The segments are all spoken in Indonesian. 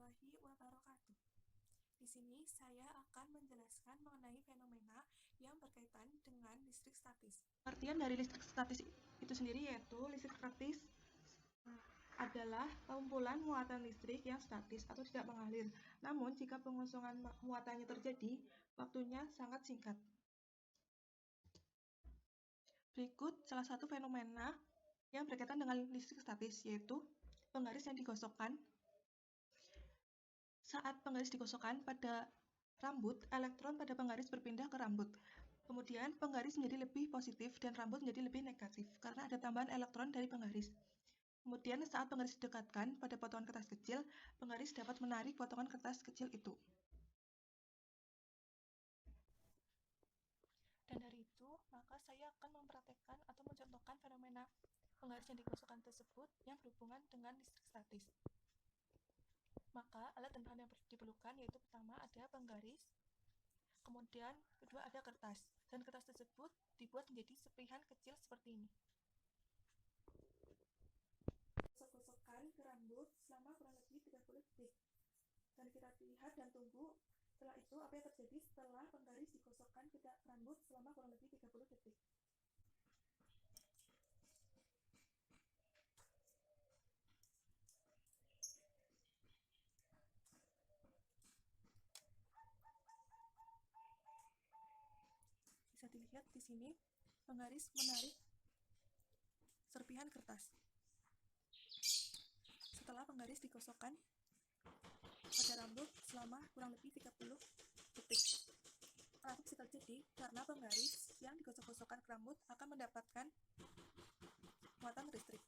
warahmatullahi wabarakatuh. Di sini saya akan menjelaskan mengenai fenomena yang berkaitan dengan listrik statis. Pengertian dari listrik statis itu sendiri yaitu listrik statis adalah pengumpulan muatan listrik yang statis atau tidak mengalir. Namun, jika pengosongan muatannya terjadi, waktunya sangat singkat. Berikut salah satu fenomena yang berkaitan dengan listrik statis, yaitu penggaris yang digosokkan. Saat penggaris digosokkan pada rambut, elektron pada penggaris berpindah ke rambut. Kemudian, penggaris menjadi lebih positif dan rambut menjadi lebih negatif karena ada tambahan elektron dari penggaris. Kemudian, saat penggaris didekatkan pada potongan kertas kecil, penggaris dapat menarik potongan kertas kecil itu. Dan dari itu, maka saya akan mempraktekkan atau mencontohkan fenomena penggaris yang digosokkan tersebut yang berhubungan dengan listrik statis. Maka, alat dan bahan yang diperlukan yaitu pertama ada penggaris, kemudian kedua ada kertas, dan kertas tersebut dibuat menjadi serpihan kecil seperti ini. Gosok-gosokkan ke rambut selama kurang lebih 30 detik. Dan kita lihat dan tunggu setelah itu apa yang terjadi setelah penggaris digosokkan ke rambut selama kurang lebih 30 detik. Bisa dilihat di sini penggaris menarik serpihan kertas. Setelah penggaris digosokkan pada rambut selama kurang lebih 30 detik. Hal itu bisa terjadi karena penggaris yang digosok-gosokkan ke rambut akan mendapatkan muatan listrik.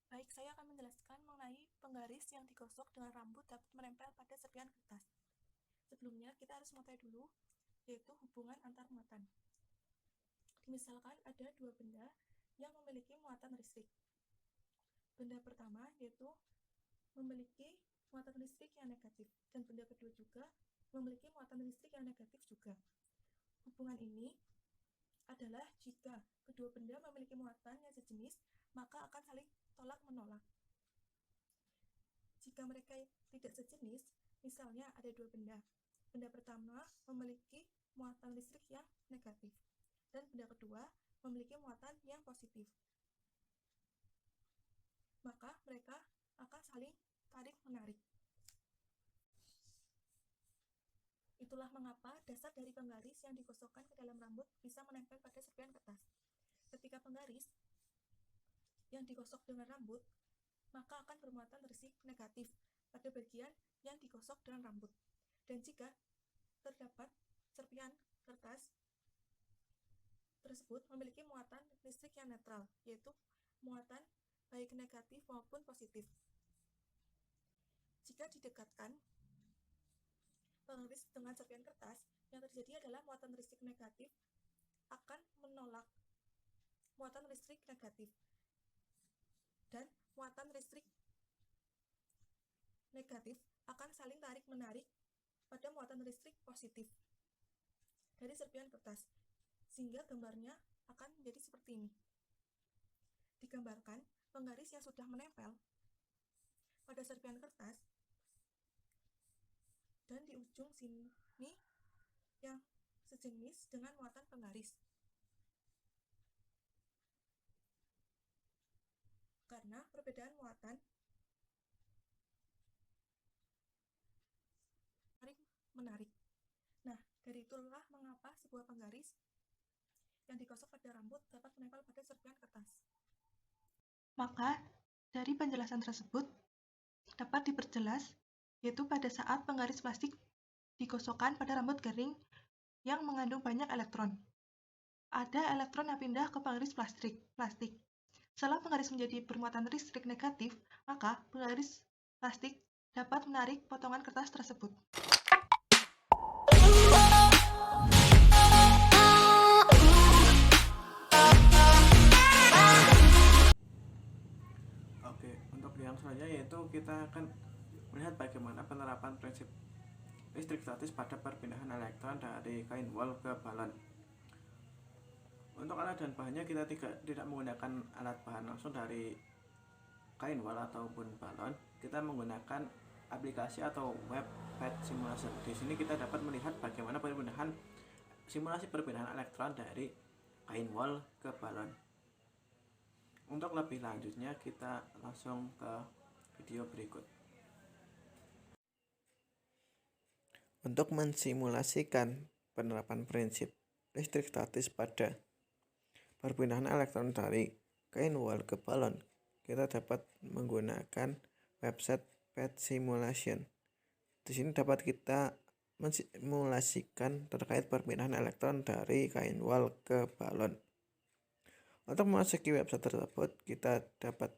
Baik, saya akan menjelaskan mengenai penggaris yang digosok dengan rambut dapat menempel pada serpihan kertas. Sebelumnya, kita harus mengetahui dulu, yaitu hubungan antar muatan. Misalkan ada dua benda yang memiliki muatan listrik. Benda pertama yaitu memiliki muatan listrik yang negatif, dan benda kedua juga memiliki muatan listrik yang negatif juga. Hubungan ini adalah jika kedua benda memiliki muatan yang sejenis, maka akan saling tolak-menolak. Jika mereka tidak sejenis, misalnya ada dua benda. Benda pertama memiliki muatan listrik yang negatif, dan benda kedua memiliki muatan yang positif. Maka mereka akan saling tarik-menarik. Itulah mengapa dasar dari penggaris yang digosokkan ke dalam rambut bisa menempel pada serpihan kertas. Ketika penggaris yang digosok dengan rambut, maka akan bermuatan listrik negatif pada bagian yang digosok dengan rambut. Dan jika terdapat serpihan kertas tersebut memiliki muatan listrik yang netral, yaitu muatan baik negatif maupun positif. Jika didekatkan penggaris dengan serpihan kertas, yang terjadi adalah muatan listrik negatif akan menolak muatan listrik negatif, dan muatan listrik negatif akan saling tarik-menarik pada muatan listrik positif dari serpihan kertas, sehingga gambarnya akan menjadi seperti ini. Digambarkan penggaris yang sudah menempel pada serpihan kertas, dan di ujung sini yang sejenis dengan muatan penggaris. Karena perbedaan muatan tarik-menarik. Nah, dari itulah mengapa sebuah penggaris yang digosok pada rambut dapat menempel pada serpihan kertas. Maka, dari penjelasan tersebut dapat diperjelas, yaitu pada saat penggaris plastik digosokkan pada rambut kering yang mengandung banyak elektron. Ada elektron yang pindah ke penggaris plastik. Setelah penggaris menjadi bermuatan listrik negatif, maka penggaris plastik dapat menarik potongan kertas tersebut. Oke, untuk yang selanjutnya yaitu kita akan melihat bagaimana penerapan prinsip listrik statis pada perpindahan elektron dari kain wol ke balon. Untuk alat dan bahannya kita tidak menggunakan alat bahan langsung dari kain wol ataupun balon, kita menggunakan aplikasi atau web pad simulation. Di sini kita dapat melihat bagaimana simulasi perpindahan elektron dari kain wol ke balon. Untuk lebih lanjutnya kita langsung ke video berikut. Untuk mensimulasikan penerapan prinsip listrik statis pada perpindahan elektron dari kain wol ke balon, kita dapat menggunakan website pad simulation. Di sini dapat kita mensimulasikan terkait perpindahan elektron dari kain wol ke balon. Untuk memasuki website tersebut, kita dapat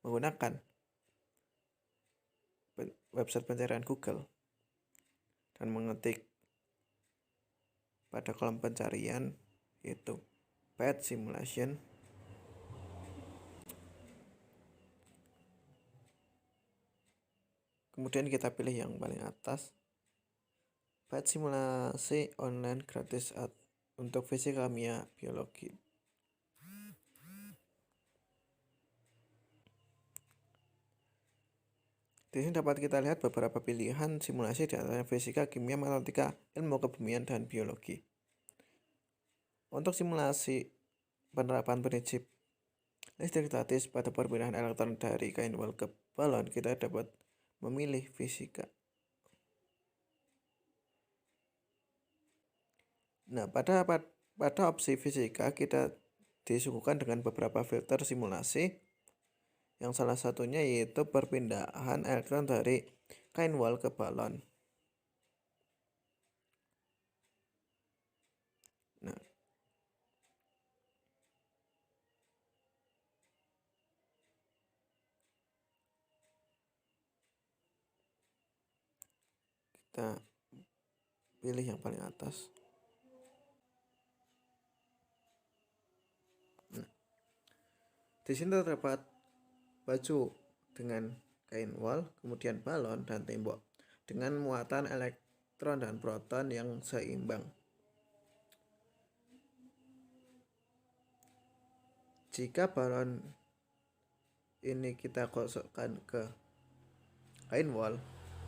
menggunakan website pencarian Google dan mengetik pada kolom pencarian yaitu pad simulation. Kemudian kita pilih yang paling atas, pad simulasi online gratis untuk fisika, kimia, biologi. Di sini dapat kita lihat beberapa pilihan simulasi di antaranya fisika, kimia, matematika, ilmu kebumian, dan biologi. Untuk simulasi penerapan prinsip listrik statis pada perpindahan elektron dari kain wol ke balon, kita dapat memilih fisika. Nah, pada opsi fisika kita disuguhkan dengan beberapa filter simulasi, yang salah satunya yaitu perpindahan elektron dari kain wol ke balon. Nah, kita pilih yang paling atas. Nah, di sini terdapat baju dengan kain wol, kemudian balon dan tembok dengan muatan elektron dan proton yang seimbang. Jika balon ini kita gosokkan ke kain wol,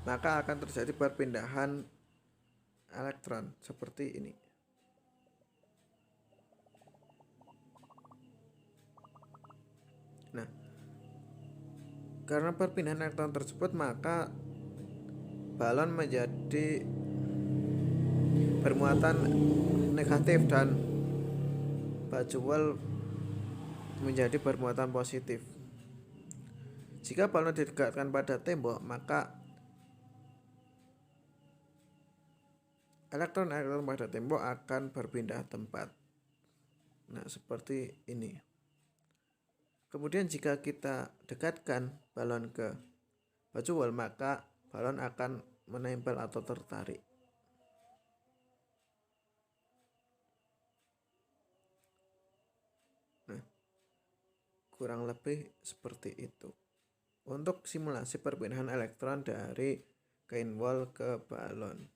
maka akan terjadi perpindahan elektron seperti ini. Nah, karena perpindahan elektron tersebut, maka balon menjadi bermuatan negatif dan baju wol menjadi bermuatan positif. Jika balon didekatkan pada tembok, maka elektron-elektron pada tembok akan berpindah tempat. Nah, seperti ini. Kemudian jika kita dekatkan balon ke baju wol, maka balon akan menempel atau tertarik. Nah, kurang lebih seperti itu untuk simulasi perpindahan elektron dari kain wol ke balon.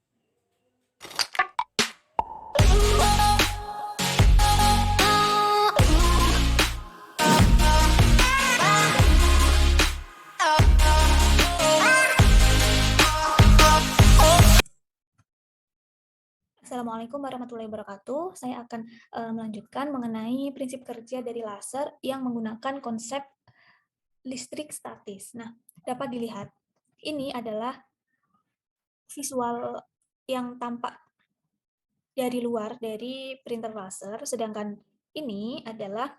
Assalamualaikum warahmatullahi wabarakatuh. Saya akan melanjutkan mengenai prinsip kerja dari laser yang menggunakan konsep listrik statis. Nah, dapat dilihat, ini adalah visual yang tampak dari luar dari printer laser, sedangkan ini adalah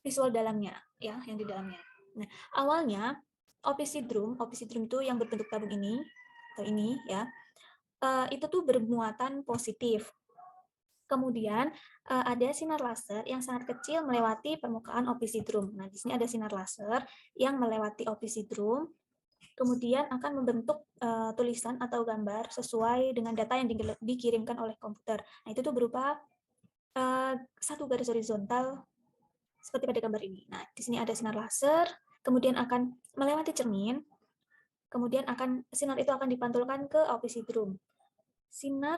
visual dalamnya, ya, yang di dalamnya. Nah, awalnya opisi drum itu yang berbentuk tabung ini, atau ini, ya, itu tuh bermuatan positif. Kemudian ada sinar laser yang sangat kecil melewati permukaan opisi drum. Nah, di sini ada sinar laser yang melewati opisi drum, kemudian akan membentuk tulisan atau gambar sesuai dengan data yang dikirimkan oleh komputer. Nah, itu tuh berupa satu garis horizontal seperti pada gambar ini. Nah, di sini ada sinar laser, kemudian akan melewati cermin, kemudian sinar itu akan dipantulkan ke opisi drum. Sinar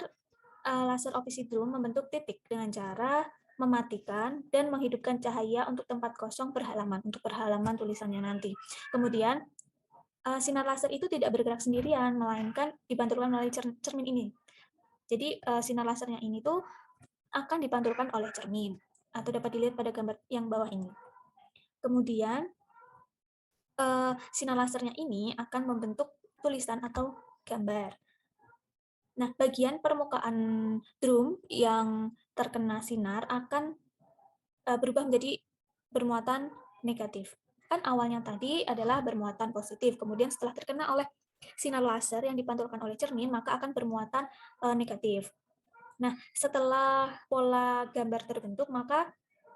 laser opisi drum membentuk titik dengan cara mematikan dan menghidupkan cahaya untuk tempat kosong per halaman, untuk per halaman tulisannya nanti. Kemudian sinar laser itu tidak bergerak sendirian, melainkan dipantulkan melalui cermin ini. Jadi sinar lasernya ini tuh akan dipantulkan oleh cermin, atau dapat dilihat pada gambar yang bawah ini. Kemudian sinar lasernya ini akan membentuk tulisan atau gambar. Nah, bagian permukaan drum yang terkena sinar akan berubah menjadi bermuatan negatif. Kan awalnya tadi adalah bermuatan positif, kemudian setelah terkena oleh sinar laser yang dipantulkan oleh cermin, maka akan bermuatan negatif. Nah, setelah pola gambar terbentuk, maka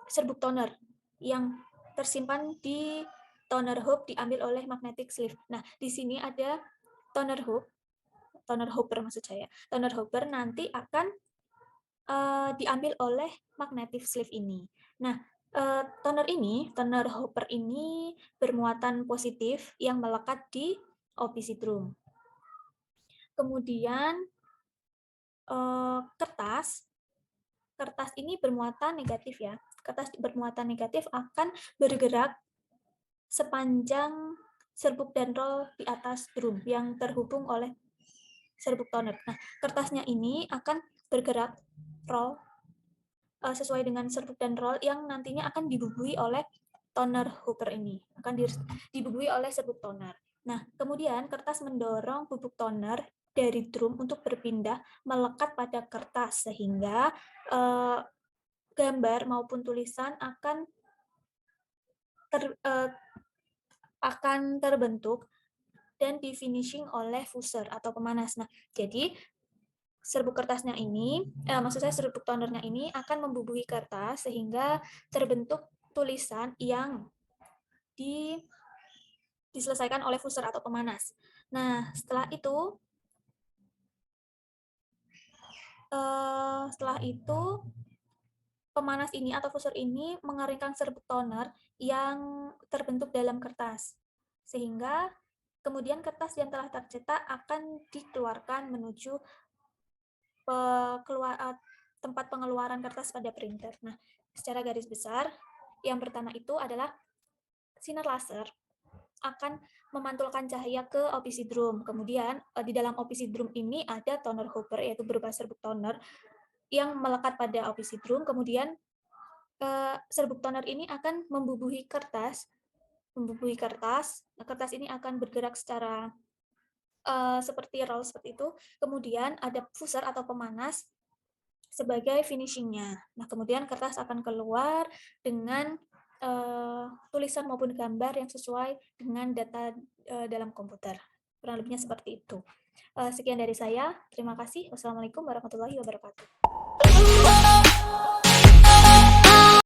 serbuk toner yang tersimpan di toner hub diambil oleh magnetic sleeve. Nah, di sini ada toner hopper maksud saya. Toner hopper nanti akan diambil oleh magnetic sleeve ini. Nah, toner hopper ini bermuatan positif yang melekat di OPC drum. Kemudian kertas ini bermuatan negatif ya. Kertas bermuatan negatif akan bergerak sepanjang serbuk dan roll di atas drum yang terhubung oleh serbuk toner. Nah, kertasnya ini akan bergerak roll sesuai dengan serbuk dan roll yang nantinya akan dibubuhi oleh toner hopper ini. Akan dibubuhi oleh serbuk toner. Nah, kemudian kertas mendorong bubuk toner dari drum untuk berpindah melekat pada kertas sehingga gambar maupun tulisan akan terbentuk dan di finishing oleh fusser atau pemanas. Nah, jadi serbuk kertasnya ini, maksud saya serbuk tonernya ini akan membubuhi kertas sehingga terbentuk tulisan yang diselesaikan oleh fusser atau pemanas. Nah, setelah itu pemanas ini atau fusser ini mengeringkan serbuk toner yang terbentuk dalam kertas. Sehingga kemudian kertas yang telah tercetak akan dikeluarkan menuju tempat pengeluaran kertas pada printer. Nah, secara garis besar, yang pertama itu adalah sinar laser akan memantulkan cahaya ke OPC drum. Kemudian di dalam OPC drum ini ada toner hopper, yaitu berupa serbuk toner yang melekat pada OPC drum. Kemudian serbuk toner ini akan membubuhi kertas. Kertas ini akan bergerak secara seperti roll seperti itu. Kemudian ada fusser atau pemanas sebagai finishingnya. Nah, kemudian kertas akan keluar dengan tulisan maupun gambar yang sesuai dengan data dalam komputer. Kurang lebihnya seperti itu. Sekian dari saya. Terima kasih. Wassalamualaikum warahmatullahi wabarakatuh.